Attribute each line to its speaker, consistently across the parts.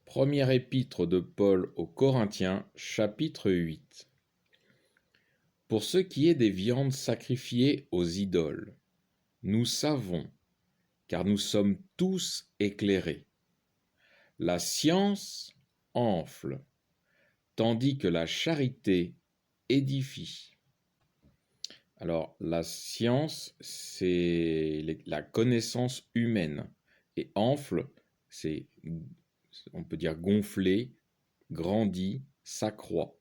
Speaker 1: Première épître de Paul aux Corinthiens, chapitre 8. Pour ce qui est des viandes sacrifiées aux idoles, nous savons, car nous sommes tous éclairés. La science enfle, tandis que la charité édifie. Alors, la science, c'est la connaissance humaine. Et enfle, c'est, on peut dire gonfler, grandit, s'accroît.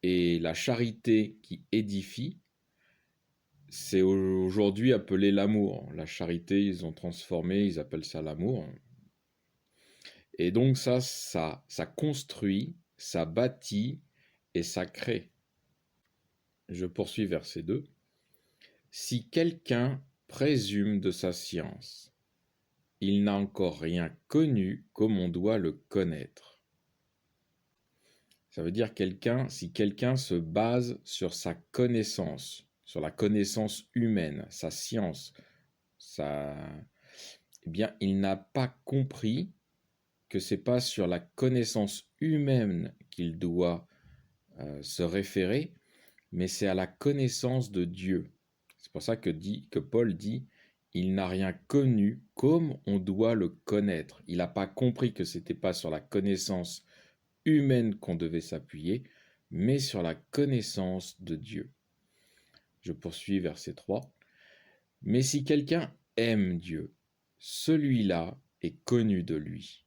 Speaker 1: Et la charité qui édifie, c'est aujourd'hui appelé l'amour. La charité, ils ont transformé, ils appellent ça l'amour. Et donc ça construit, ça bâtit et ça crée. Je poursuis verset 2. Si quelqu'un présume de sa science, il n'a encore rien connu comme on doit le connaître. Ça veut dire si quelqu'un se base sur sa connaissance, sur la connaissance humaine, sa science, eh bien, il n'a pas compris que c'est pas sur la connaissance humaine qu'il doit se référer, mais c'est à la connaissance de Dieu. C'est pour ça que Paul dit « Il n'a rien connu comme on doit le connaître ». Il n'a pas compris que c'était pas sur la connaissance humaine qu'on devait s'appuyer, mais sur la connaissance de Dieu. Je poursuis verset 3. Mais si quelqu'un aime Dieu, celui-là est connu de lui.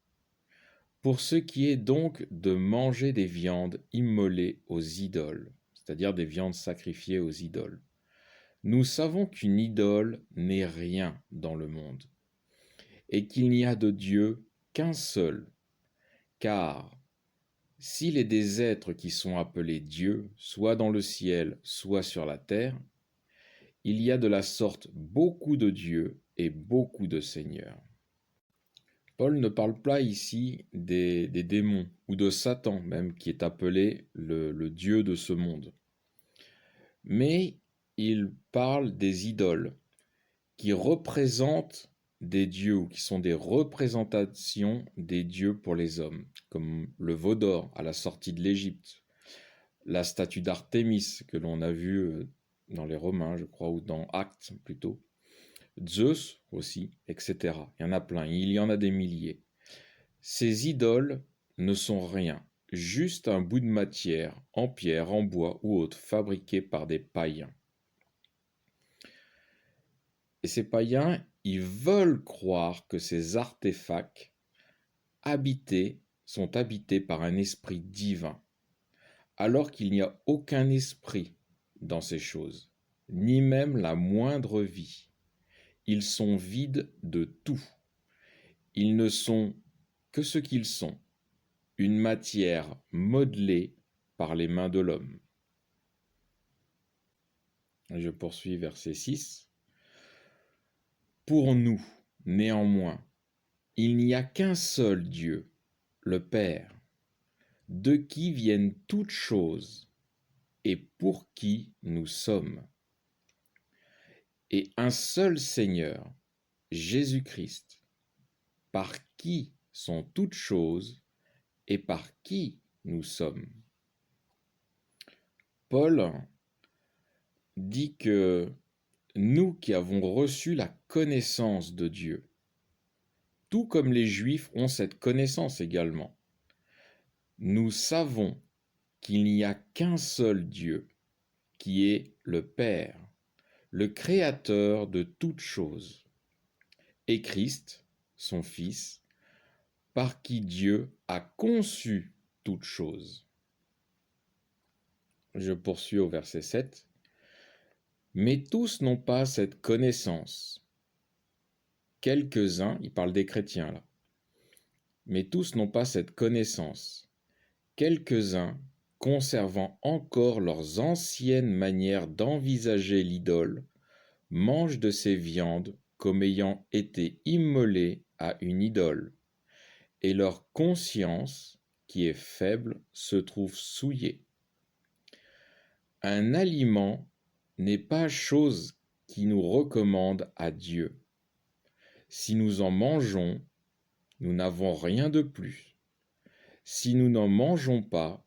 Speaker 1: Pour ce qui est donc de manger des viandes immolées aux idoles, c'est-à-dire des viandes sacrifiées aux idoles, nous savons qu'une idole n'est rien dans le monde, et qu'il n'y a de Dieu qu'un seul, car s'il est des êtres qui sont appelés dieux, soit dans le ciel, soit sur la terre, il y a de la sorte beaucoup de dieux et beaucoup de seigneurs. Paul ne parle pas ici des démons, ou de Satan même, qui est appelé le dieu de ce monde. Mais il parle des idoles, qui représentent des dieux, ou qui sont des représentations des dieux pour les hommes, comme le veau d'or à la sortie de l'Égypte, la statue d'Artémis que l'on a vue dans les Romains, je crois, ou dans Actes plutôt, Zeus aussi, etc. Il y en a plein, il y en a des milliers. Ces idoles ne sont rien, juste un bout de matière, en pierre, en bois ou autre, fabriqué par des païens. Et ces païens, ils veulent croire que ces artefacts sont habités par un esprit divin, alors qu'il n'y a aucun esprit dans ces choses, ni même la moindre vie. Ils sont vides de tout. Ils ne sont que ce qu'ils sont, une matière modelée par les mains de l'homme. Je poursuis verset 6. Pour nous, néanmoins, il n'y a qu'un seul Dieu, le Père, de qui viennent toutes choses et pour qui nous sommes, et un seul Seigneur, Jésus-Christ, par qui sont toutes choses et par qui nous sommes. Paul dit que nous qui avons reçu la connaissance de Dieu, tout comme les Juifs ont cette connaissance également, nous savons qu'il n'y a qu'un seul Dieu, qui est le Père, le Créateur de toutes choses, et Christ, son Fils, par qui Dieu a conçu toutes choses. Je poursuis au verset 7. Mais tous n'ont pas cette connaissance. Quelques-uns, il parle des chrétiens là, mais tous n'ont pas cette connaissance. Quelques-uns, conservant encore leurs anciennes manières d'envisager l'idole, mangent de ces viandes comme ayant été immolées à une idole, et leur conscience, qui est faible, se trouve souillée. Un aliment n'est pas chose qui nous recommande à Dieu. Si nous en mangeons, nous n'avons rien de plus. Si nous n'en mangeons pas,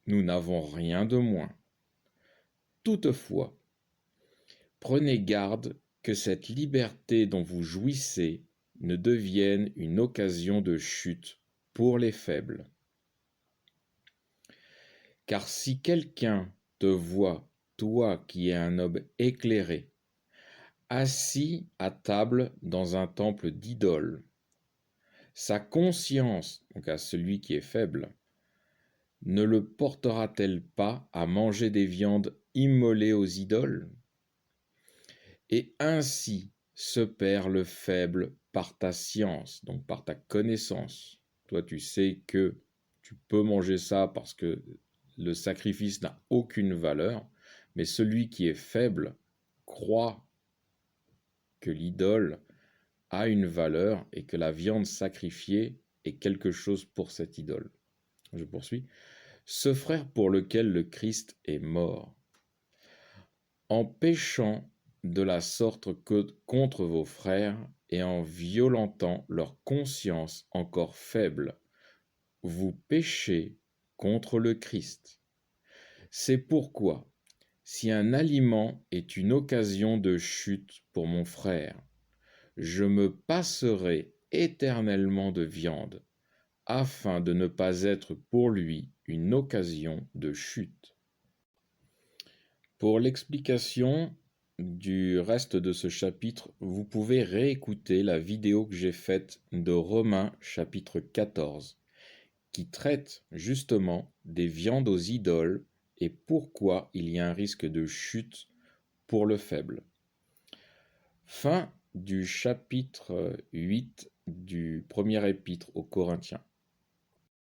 Speaker 1: nous n'avons rien de moins. Toutefois, prenez garde que cette liberté dont vous jouissez ne devienne une occasion de chute pour les faibles. Car si quelqu'un te voit, toi qui es un homme éclairé, assis à table dans un temple d'idoles, sa conscience, donc à celui qui est faible, ne le portera-t-elle pas à manger des viandes immolées aux idoles? Et ainsi se perd le faible par ta science, donc par ta connaissance. Toi, tu sais que tu peux manger ça parce que le sacrifice n'a aucune valeur, mais celui qui est faible croit que l'idole a une valeur et que la viande sacrifiée est quelque chose pour cette idole. Je poursuis. Ce frère pour lequel le Christ est mort, en péchant de la sorte contre vos frères et en violentant leur conscience encore faible, vous péchez contre le Christ. C'est pourquoi, si un aliment est une occasion de chute pour mon frère, je me passerai éternellement de viande, afin de ne pas être pour lui une occasion de chute. Pour l'explication du reste de ce chapitre, vous pouvez réécouter la vidéo que j'ai faite de Romains chapitre 14, qui traite justement des viandes aux idoles et pourquoi il y a un risque de chute pour le faible. Fin du chapitre 8 du premier épître aux Corinthiens.